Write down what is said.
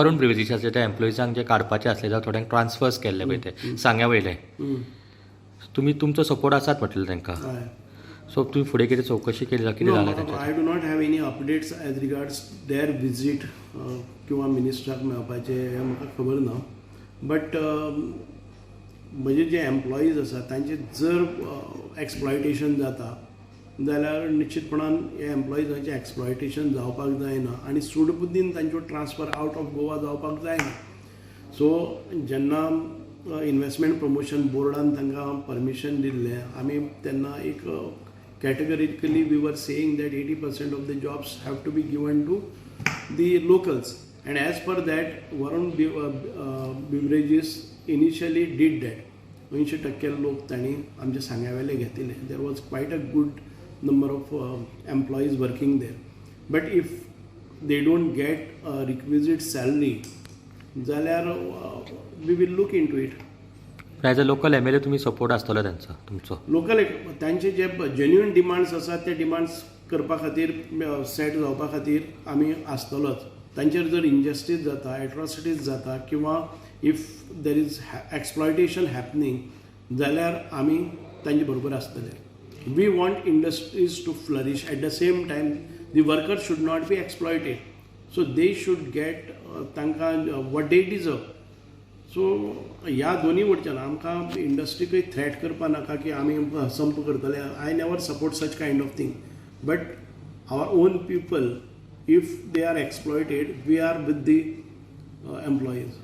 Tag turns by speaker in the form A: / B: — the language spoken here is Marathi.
A: फॉरेन प्रिव्हिलेजीसाचे त्या एम्प्लॉइजांक जे काडपाचे आसले जावं थोड्यांक ट्रान्सफर्स केल्ले पळय ते सांग्या वयले तुमी तुमचो सपोर्ट आसात म्हटलें तांकां सो तुम्ही फुडें कितें चवकशी केली जाल्यार कितें जालें तांचें?
B: I do not have any updates as regards their visit किंवा मिनिस्टराक मेळपाचें हें म्हाका खबर ना. बट म्हजे जे एम्प्लॉईज आसा तांचे जर एक्सप्लॉयटेशन जाता जाल्यार निश्चितपणान हे एम्प्लॉइजांचें एक्सप्लॉयटेशन जावपाक जायना आनी सूडबुद्दीन तांचो ट्रान्सफर आवट ऑफ गोवा जावपाक जायना. सो जेन्ना इन्व्हेस्टमेंट प्रमोशन बोर्डान तांकां परमिशन दिल्लें आमी तेन्ना एक categorically we were saying that 80% of the jobs have to be given to the locals and as per that वरून बिवरेजीस इनिशियली डीड दॅट 80% लोक तांणी आमचे सांग्यावेले घेतिल्ले. There was quiet a good number of employees working there, but if they don't get a requisite salary जाल्यार we will look into it.
A: As a local M L A तुमी सपोर्ट आसतलो त्यांचा तुमचो
B: लोकल तांचे जे जेन्युइन डिमांड्स आसात ते डिमांड्स करपा खातीर सेट जावपा खातीर आमी आसतलोच. तांचेर जर इनजस्टीस जाता एट्रॉसिटीज जाता किंवा if there is exploitation happening जाल्यार आमी तांचे बरोबर आसतले. We want industries to flourish. At the same time, the workers should not be exploited. So they should get what they deserve. So ह्या दोन्ही वटच्यान आमकां इंडस्ट्रीक थ्रेट करपा नाका की आमी संप करतले. I never support such kind of thing. But our own people, if they are exploited, we are with the employees.